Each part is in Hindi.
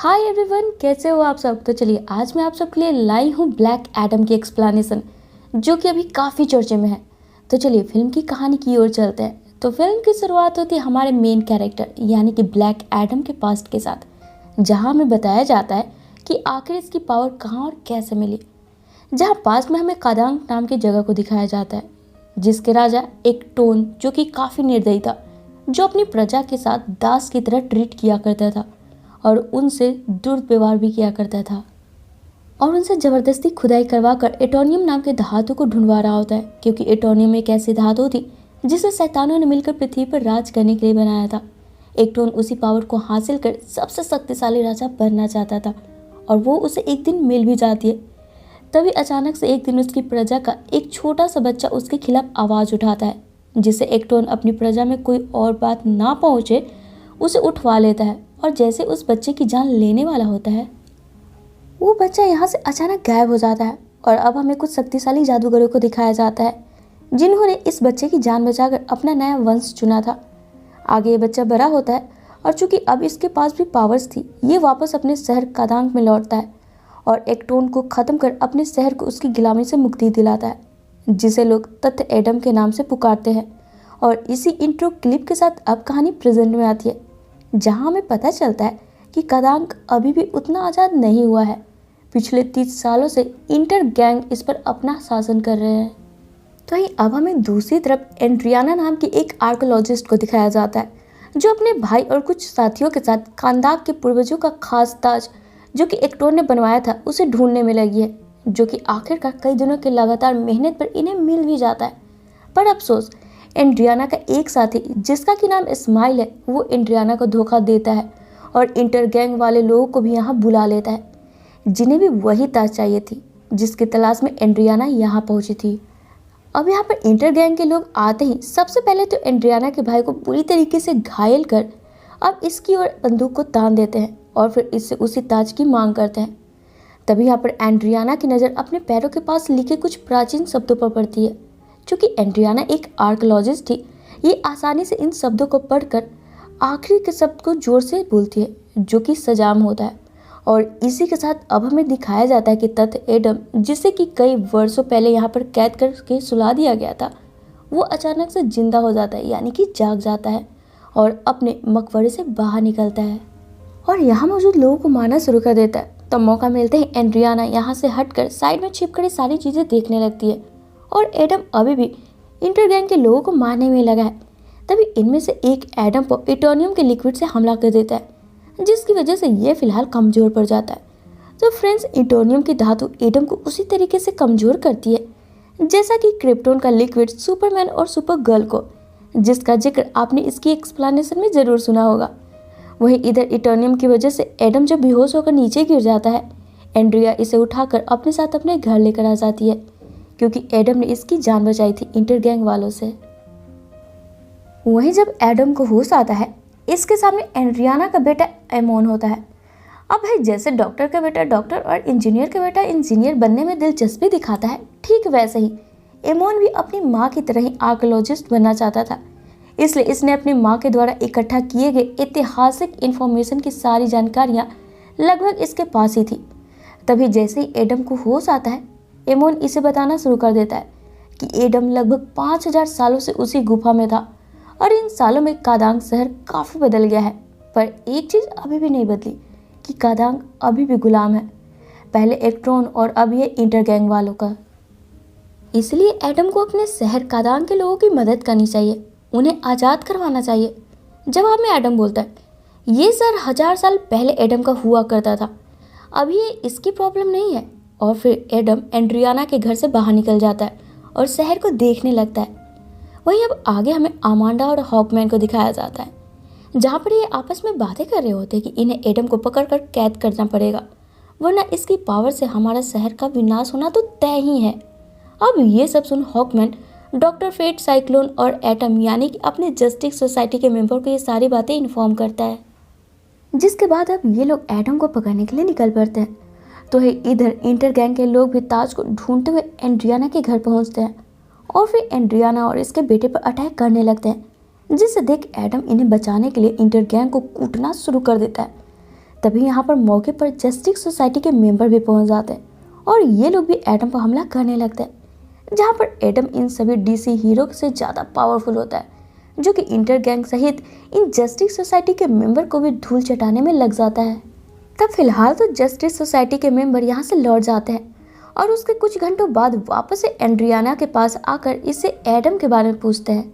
हाय एवरीवन, कैसे हो आप सब। तो चलिए आज मैं आप सबके लिए लाई हूँ ब्लैक एडम की एक्सप्लेनेशन, जो कि अभी काफ़ी चर्चे में है। तो चलिए फिल्म की कहानी की ओर चलते हैं। तो फिल्म की शुरुआत होती है हमारे मेन कैरेक्टर यानी कि ब्लैक एडम के पास्ट के साथ, जहाँ हमें बताया जाता है कि आखिर इसकी पावर कहाँ और कैसे मिली। जहाँ पास्ट में हमें कादांग नाम की जगह को दिखाया जाता है, जिसके राजा एक टोन जो कि काफ़ी निर्दयी था, जो अपनी प्रजा के साथ दास की तरह ट्रीट किया करता था और उनसे दुर्व्यवहार भी किया करता था और उनसे ज़बरदस्ती खुदाई करवा कर एटोनियम नाम के धातु को ढूंढवा रहा होता है, क्योंकि एटोनियम एक ऐसी धातु थी जिसे शैतानों ने मिलकर पृथ्वी पर राज करने के लिए बनाया था। एक्टोन उसी पावर को हासिल कर सबसे शक्तिशाली राजा बनना चाहता था और वो उसे एक दिन मिल भी जाती है। तभी अचानक से एक दिन उसकी प्रजा का एक छोटा सा बच्चा उसके खिलाफ आवाज़ उठाता है, जिसे एक्टोन अपनी प्रजा में कोई और बात ना पहुँचे उसे उठवा लेता है और जैसे उस बच्चे की जान लेने वाला होता है, वो बच्चा यहाँ से अचानक गायब हो जाता है। और अब हमें कुछ शक्तिशाली जादूगरों को दिखाया जाता है, जिन्होंने इस बच्चे की जान बचाकर अपना नया वंश चुना था। आगे ये बच्चा बड़ा होता है और चूंकि अब इसके पास भी पावर्स थी, ये वापस अपने शहर कादांग में लौटता है और एक्टोन को ख़त्म कर अपने शहर को उसकी गुलामी से मुक्ति दिलाता है, जिसे लोग तथ्य एडम के नाम से पुकारते हैं। और इसी इंट्रो क्लिप के साथ अब कहानी प्रेजेंट में आती है, जहां हमें पता चलता है कि कादांग अभी भी उतना आज़ाद नहीं हुआ है। पिछले 30 सालों से इंटर गैंग इस पर अपना शासन कर रहे हैं। तो वहीं अब हमें दूसरी तरफ एंड्रियाना नाम की एक आर्कोलॉजिस्ट को दिखाया जाता है, जो अपने भाई और कुछ साथियों के साथ कांदाग के पूर्वजों का खास ताज, जो कि एक्टोन ने बनवाया था, उसे ढूंढने में लगी है, जो कि आखिरकार कई दिनों की लगातार मेहनत पर इन्हें मिल भी जाता है। पर अफसोस, एंड्रियाना का एक साथी जिसका कि नाम इस्माइल है, वो एंड्रियाना को धोखा देता है और इंटर गैंग वाले लोगों को भी यहाँ बुला लेता है, जिन्हें भी वही ताज चाहिए थी जिसकी तलाश में एंड्रियाना यहाँ पहुंची थी। अब यहाँ पर इंटर गैंग के लोग आते ही सबसे पहले तो एंड्रियाना के भाई को बुरी तरीके से घायल कर अब इसकी ओर बंदूक को तान देते हैं और फिर इससे उसी ताज की मांग करते हैं। तभी यहाँ पर एंड्रियाना की नज़र अपने पैरों के पास लिखे कुछ प्राचीन शब्दों पर पड़ती है। चूँकि एंड्रियाना एक आर्कोलॉजिस्ट थी, ये आसानी से इन शब्दों को पढ़कर आखिरी के शब्द को जोर से बोलती है, जो कि सजाम होता है। और इसी के साथ अब हमें दिखाया जाता है कि तथ्य एडम, जिसे कि कई वर्षों पहले यहाँ पर कैद करके सुला दिया गया था, वो अचानक से जिंदा हो जाता है, यानी कि जाग जाता है और अपने मकबरे से बाहर निकलता है और यहाँ मौजूद लोगों को मारना शुरू कर देता है। तब मौका मिलते ही एंड्रियाना यहाँ से हटकर साइड में छिपकर सारी चीज़ें देखने लगती है और एडम अभी भी इंटर गैंग के लोगों को मारने में लगा है। तभी इनमें से एक एडम को एटोनियम के लिक्विड से हमला कर देता है, जिसकी वजह से ये फिलहाल कमज़ोर पड़ जाता है। तो फ्रेंड्स, एटोनियम की धातु एडम को उसी तरीके से कमज़ोर करती है जैसा कि क्रिप्टोन का लिक्विड सुपरमैन और सुपर गर्ल को, जिसका जिक्र आपने इसकी एक्सप्लेनेशन में ज़रूर सुना होगा। वहीं इधर एटोनियम की वजह से एडम जब बेहोश होकर नीचे गिर जाता है, एंड्रिया इसे उठाकर अपने साथ अपने घर लेकर आ जाती है, क्योंकि एडम ने इसकी जान बचाई थी इंटर गैंग वालों से। वहीं जब एडम को होश आता है, इसके सामने एंड्रियाना का बेटा एमोन होता है। अब भाई, जैसे डॉक्टर का बेटा डॉक्टर और इंजीनियर का बेटा इंजीनियर बनने में दिलचस्पी दिखाता है, ठीक वैसे ही एमोन भी अपनी माँ की तरह ही आर्कोलॉजिस्ट बनना चाहता था। इसलिए इसने अपनी माँ के द्वारा इकट्ठा किए गए ऐतिहासिक इन्फॉर्मेशन की सारी जानकारियाँ लगभग इसके पास ही थी। तभी जैसे ही एडम को होश आता है, एमोन इसे बताना शुरू कर देता है कि एडम लगभग 5000 सालों से उसी गुफा में था और इन सालों में कादांग शहर काफ़ी बदल गया है। पर एक चीज़ अभी भी नहीं बदली कि कादांग अभी भी गुलाम है, पहले एक्ट्रोन और अब ये इंटर गैंग वालों का। इसलिए एडम को अपने शहर कादांग के लोगों की मदद करनी चाहिए, उन्हें आज़ाद करवाना चाहिए। जवाब में एडम बोलता है, ये शहर 1000 साल पहले एडम का हुआ करता था, अभी ये इसकी प्रॉब्लम नहीं है। और फिर एडम एंड्रियाना के घर से बाहर निकल जाता है और शहर को देखने लगता है। वहीं अब आगे हमें अमांडा और हॉकमैन को दिखाया जाता है, जहाँ पर ये आपस में बातें कर रहे होते हैं कि इन्हें एडम को पकड़कर कैद करना पड़ेगा, वरना इसकी पावर से हमारा शहर का विनाश होना तो तय ही है। अब ये सब सुन हॉकमैन डॉक्टर फेट, साइक्लोन और एटम यानी कि अपने जस्टिस सोसाइटी के मेंबर को ये सारी बातें इन्फॉर्म करता है, जिसके बाद अब ये लोग एडम को पकड़ने के लिए निकल पड़ते हैं। तो इधर इंटर गैंग के लोग भी ताज को ढूंढते हुए एंड्रियाना के घर पहुंचते हैं और फिर एंड्रियाना और इसके बेटे पर अटैक करने लगते हैं, जिसे देख एडम इन्हें बचाने के लिए इंटर गैंग को कूटना शुरू कर देता है। तभी यहाँ पर मौके पर जस्टिस सोसाइटी के मेंबर भी पहुंच जाते हैं और ये लोग भी एडम पर हमला करने लगते हैं, जहाँ पर एडम इन सभी डीसी हीरो से ज़्यादा पावरफुल होता है, जो कि इंटर गैंग सहित इन जस्टिस सोसाइटी के मेंबर को भी धूल चटाने में लग जाता है। तब फिलहाल तो जस्टिस सोसाइटी के मेंबर यहाँ से लौट जाते हैं और उसके कुछ घंटों बाद वापस से एंड्रियाना के पास आकर इससे एडम के बारे में पूछते हैं।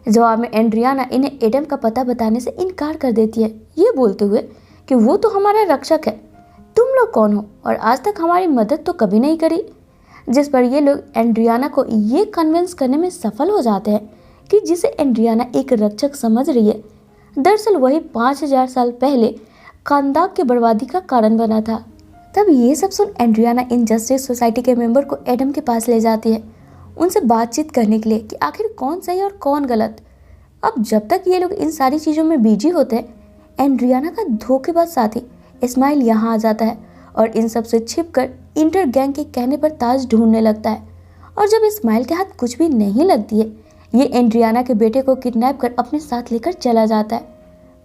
जवाब में एंड्रियाना इन्हें एडम का पता बताने से इनकार कर देती है, ये बोलते हुए कि वो तो हमारा रक्षक है, तुम लोग कौन हो और आज तक हमारी मदद तो कभी नहीं करी। जिस पर ये लोग एंड्रियाना को ये कन्विंस करने में सफल हो जाते हैं कि जिसे एंड्रियाना एक रक्षक समझ रही है, दरअसल वही 5000 साल पहले खानदान के बर्बादी का कारण बना था। तब ये सब सुन एंड्रियाना इन जस्टिस सोसाइटी के मेंबर को एडम के पास ले जाती है, उनसे बातचीत करने के लिए कि आखिर कौन सही और कौन गलत। अब जब तक ये लोग इन सारी चीज़ों में बिजी होते हैं, एंड्रियाना का धोखेबाज साथी इस्माइल यहाँ आ जाता है और इन सब से छिपकर इंटर गैंग के कहने पर ताज ढूंढने लगता है। और जब इस्माइल के हाथ कुछ भी नहीं लगती है, ये एंड्रियाना के बेटे को किडनैप कर अपने साथ लेकर चला जाता है।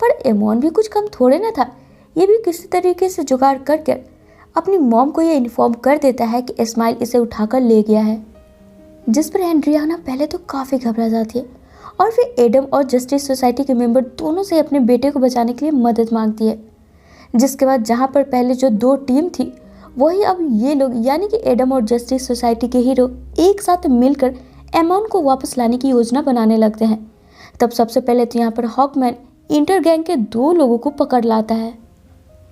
पर एमोन भी कुछ कम थोड़े ना था, ये भी किसी तरीके से जुगाड़ करके अपनी मॉम को ये इन्फॉर्म कर देता है कि इस्माइल इसे उठाकर ले गया है। जिस पर एंड्रियाना पहले तो काफ़ी घबरा जाती है और फिर एडम और जस्टिस सोसाइटी के मेंबर दोनों से अपने बेटे को बचाने के लिए मदद मांगती है। जिसके बाद जहां पर पहले जो दो टीम थी, वही अब ये लोग यानी कि एडम और जस्टिस सोसाइटी के हीरो एक साथ मिलकर एमोन को वापस लाने की योजना बनाने लगते हैं। तब सबसे पहले तो यहाँ पर हॉकमैन इंटर गैंग के 2 लोगों को पकड़ लाता है,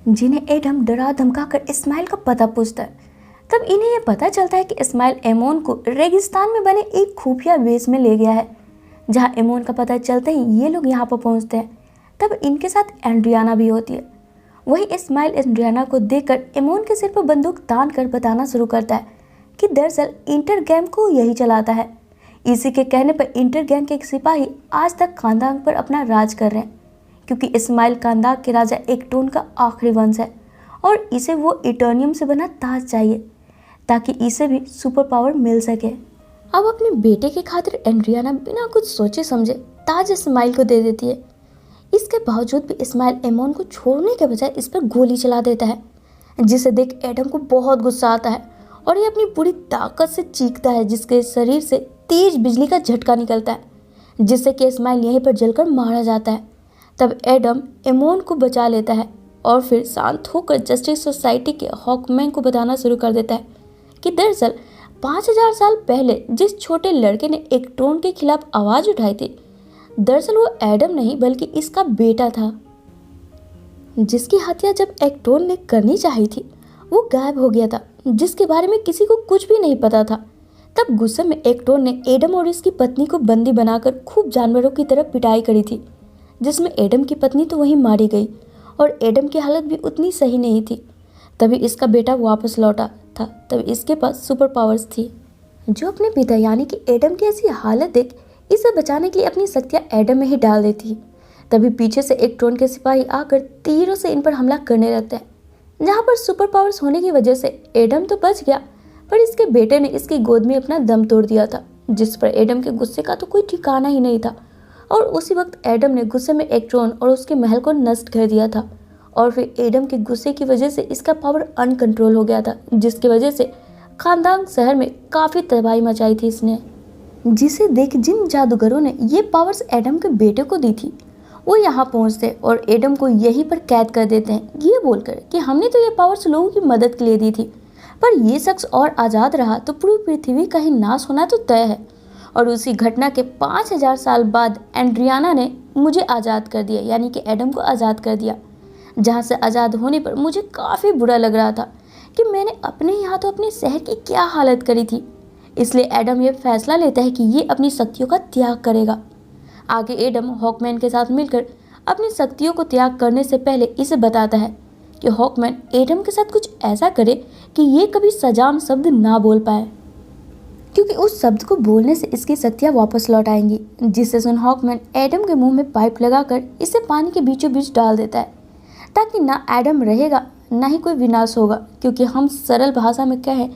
जिन्हें एडम डरा धमका कर इस्माइल का पता पूछता है। तब इन्हें यह पता चलता है कि इस्माइल एमोन को रेगिस्तान में बने एक खुफिया बेस में ले गया है, जहां एमोन का पता चलते ही ये लोग यहाँ पर पहुँचते हैं। तब इनके साथ एंड्रियाना भी होती है। वही इस्माइल एंड्रियाना को देखकर एमोन के सिर पर बंदूक तान कर बताना शुरू करता है कि दरअसल इंटर गैंग को यही चलाता है। इसी के कहने पर इंटर गैंग के एक सिपाही आज तक खानदान पर अपना राज कर रहे हैं, क्योंकि इस्माइल खानदान के राजा एक्टोन का आखिरी वंश है और इसे वो इटर्नियम से बना ताज चाहिए ताकि इसे भी सुपर पावर मिल सके। अब अपने बेटे के खातिर एंड्रियाना बिना कुछ सोचे समझे ताज इस्माइल को दे देती है। इसके बावजूद भी इस्माइल एमोन को छोड़ने के बजाय इस पर गोली चला देता है, जिसे देख एडम को बहुत गुस्सा आता है और ये अपनी पूरी ताकत से चीखता है, जिसके शरीर से तेज बिजली का झटका निकलता है, जिससे कि इस्माइल यहीं पर जलकर मारा जाता है। तब एडम एमोन को बचा लेता है और फिर शांत होकर जस्टिस सोसाइटी के हॉकमैन को बताना शुरू कर देता है कि दरअसल 5000 साल पहले जिस छोटे लड़के ने एक्टोन के खिलाफ आवाज़ उठाई थी, दरअसल वो एडम नहीं बल्कि इसका बेटा था, जिसकी हत्या जब एक्टोन ने करनी चाहिए थी वो गायब हो गया था, जिसके बारे में किसी को कुछ भी नहीं पता था। तब गुस्से में एक्टोन ने एडम और इसकी पत्नी को बंदी बनाकर खूब जानवरों की तरह पिटाई करी थी, जिसमें एडम की पत्नी तो वहीं मारी गई और एडम की हालत भी उतनी सही नहीं थी। तभी इसका बेटा वापस लौटा था, तब इसके पास सुपर पावर्स थी, जो अपने पिता यानी कि एडम की ऐसी हालत देख इसे बचाने के लिए अपनी शक्तियाँ एडम में ही डाल देती। तभी पीछे से एक्टोन के सिपाही आकर तीरों से इन पर हमला करने लगते हैं, जहाँ पर सुपर पावर्स होने की वजह से एडम तो बच गया, पर इसके बेटे ने इसकी गोद में अपना दम तोड़ दिया था, जिस पर एडम के गुस्से का तो कोई ठिकाना ही नहीं था। और उसी वक्त एडम ने गुस्से में एक्टोन और उसके महल को नष्ट कर दिया था और फिर एडम के गुस्से की वजह से इसका पावर अनकंट्रोल हो गया था, जिसकी वजह से खानदान शहर में काफ़ी तबाही मचाई थी इसने, जिसे देख जिन जादूगरों ने ये पावर्स एडम के बेटे को दी थी वो यहाँ पहुँचते और एडम को यहीं पर कैद कर देते हैं, ये बोलकर कि हमने तो ये पावर्स लोगों की मदद के लिए दी थी, पर ये शख्स और आज़ाद रहा तो पूरी पृथ्वी का ही नाश होना तो तय है। और उसी घटना के 5000 साल बाद एंड्रियाना ने मुझे आज़ाद कर दिया, यानी कि एडम को आज़ाद कर दिया, जहाँ से आज़ाद होने पर मुझे काफ़ी बुरा लग रहा था कि मैंने अपने ही हाथों अपने शहर की क्या हालत करी थी। इसलिए एडम ये फैसला लेता है कि ये अपनी शक्तियों का त्याग करेगा। आगे एडम हॉकमैन के साथ मिलकर अपनी शक्तियों को त्याग करने से पहले इसे बताता है कि हॉकमैन एडम के साथ कुछ ऐसा करे कि ये कभी सजाम शब्द ना बोल पाए, क्योंकि उस शब्द को बोलने से इसकी शक्तियाँ वापस लौट आएंगी। जिससे सुन हॉकमैन एडम के मुंह में पाइप लगाकर इसे पानी के बीचों बीच डाल देता है, ताकि ना एडम रहेगा ना ही कोई विनाश होगा। क्योंकि हम सरल भाषा में कहें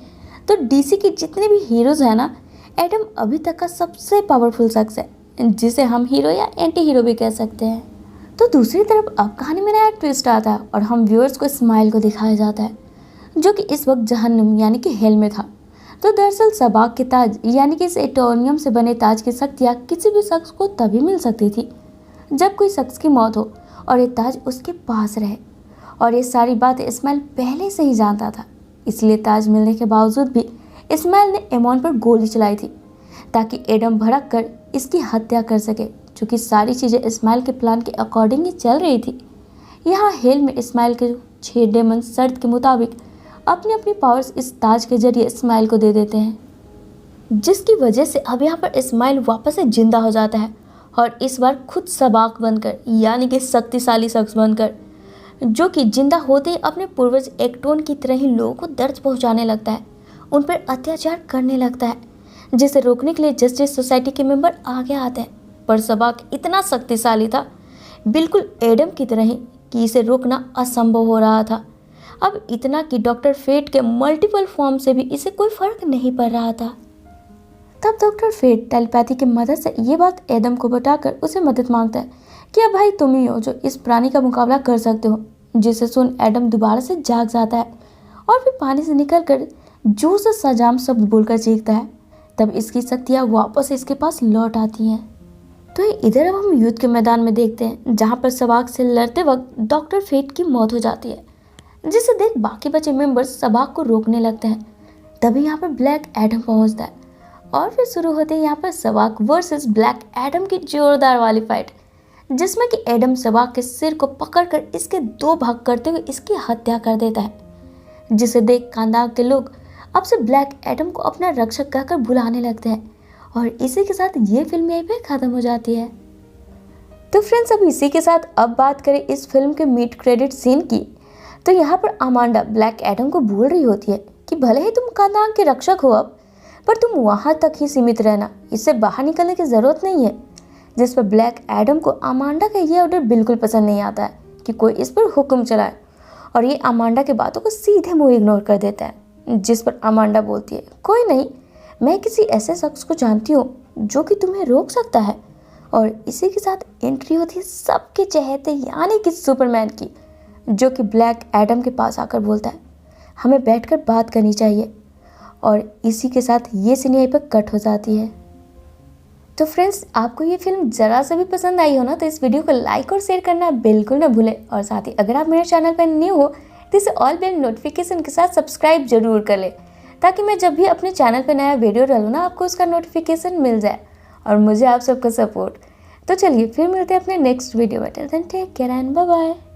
तो डीसी के जितने भी हीरोज़ हैं ना, एडम अभी तक का सबसे पावरफुल शख्स है, जिसे हम हीरो या एंटी हीरो भी कह सकते हैं। तो दूसरी तरफ अब कहानी में नया ट्विस्ट आता है और हम व्यूअर्स को स्माइल को दिखाया जाता है, जो कि इस वक्त जहन्नुम यानी कि हेल में था। तो दरअसल सबाक के ताज यानी कि इस एटोनियम से बने ताज की शक्तियाँ किसी भी शख्स को तभी मिल सकती थी जब कोई शख्स की मौत हो और ये ताज उसके पास रहे। और ये सारी बात इस्माइल पहले से ही जानता था, इसलिए ताज मिलने के बावजूद भी इस्माइल ने एमोन पर गोली चलाई थी ताकि एडम भड़क कर इसकी हत्या कर सके, क्योंकि सारी चीज़ें इस्माइल के प्लान के अकॉर्डिंग ही चल रही थी। यहाँ हेल में इस्माइल के 6 डेमन शर्त के मुताबिक अपनी अपनी पावर्स इस ताज के जरिए इस्माइल को दे देते हैं, जिसकी वजह से अब यहाँ पर इस्माइल वापस से जिंदा हो जाता है और इस बार खुद सबाक बनकर यानी कि शक्तिशाली शख्स बनकर, जो कि जिंदा होते ही अपने पूर्वज एक्टोन की तरह ही लोगों को दर्द पहुंचाने लगता है, उन पर अत्याचार करने लगता है, जिसे रोकने के लिए जस्टिस सोसाइटी के मेंबर आगे आते हैं। पर सबाक इतना शक्तिशाली था, बिल्कुल एडम की तरह ही, कि इसे रोकना असंभव हो रहा था। अब इतना कि डॉक्टर फेट के मल्टीपल फॉर्म से भी इसे कोई फर्क नहीं पड़ रहा था। तब डॉक्टर फेट टेलीपैथी की मदद से ये बात एडम को बताकर उसे मदद मांगता है कि अब भाई तुम ही हो जो इस प्राणी का मुकाबला कर सकते हो, जिसे सुन एडम दोबारा से जाग जाता है और फिर पानी से निकलकर जोर से सजाम शब्द बोलकर चीखता है। तब इसकी शक्तियाँ वापस इसके पास लौट आती हैं। तो इधर अब हम युद्ध के मैदान में देखते हैं, जहाँ पर सबाक से लड़ते वक्त डॉक्टर फेट की मौत हो जाती है, जिसे देख बाकी बचे मेंबर्स सबाक को रोकने लगते हैं। तभी यहाँ पर ब्लैक एडम पहुँचता है और फिर शुरू होती है यहाँ पर सबाक वर्सेस ब्लैक एडम की जोरदार वाली फाइट, जिसमें कि एडम सबाक के सिर को पकड़कर इसके 2 भाग करते हुए इसकी हत्या कर देता है, जिसे देख खानदान के लोग अब से ब्लैक एडम को अपना रक्षक कहकर बुलाने लगते हैं। और इसी के साथ ये फिल्म यहीं पे खत्म हो जाती है। तो फ्रेंड्स, अब इसी के साथ अब बात करें इस फिल्म के मिड क्रेडिट सीन की, तो यहाँ पर अमांडा ब्लैक एडम को बोल रही होती है कि भले ही तुम खानदान के रक्षक हो अब, पर तुम वहाँ तक ही सीमित रहना, इससे बाहर निकलने की ज़रूरत नहीं है। जिस पर ब्लैक एडम को अमांडा का ये ऑर्डर बिल्कुल पसंद नहीं आता है कि कोई इस पर हुक्म चलाए, और ये अमांडा की बातों को सीधे मुँह इग्नोर कर देता है। जिस पर अमांडा बोलती है, कोई नहीं, मैं किसी ऐसे शख्स को जानती हूँ जो कि तुम्हें रोक सकता है। और इसी के साथ एंट्री होती है सबके चहेते यानी कि सुपरमैन की, जो कि ब्लैक एडम के पास आकर बोलता है हमें बैठकर बात करनी चाहिए। और इसी के साथ ये सीन यहीं पर कट हो जाती है। तो फ्रेंड्स, आपको ये फिल्म ज़रा सा भी पसंद आई हो ना, तो इस वीडियो को लाइक और शेयर करना बिल्कुल ना भूलें। और साथ ही अगर आप मेरे चैनल पर न्यू हो तो इसे ऑल बेल नोटिफिकेशन के साथ सब्सक्राइब जरूर कर लें, ताकि मैं जब भी अपने चैनल पर नया वीडियो डालूँ ना, आपको उसका नोटिफिकेशन मिल जाए और मुझे आप सबका सपोर्ट। तो चलिए फिर मिलते हैं अपने नेक्स्ट वीडियो में। Till then take care and bye bye.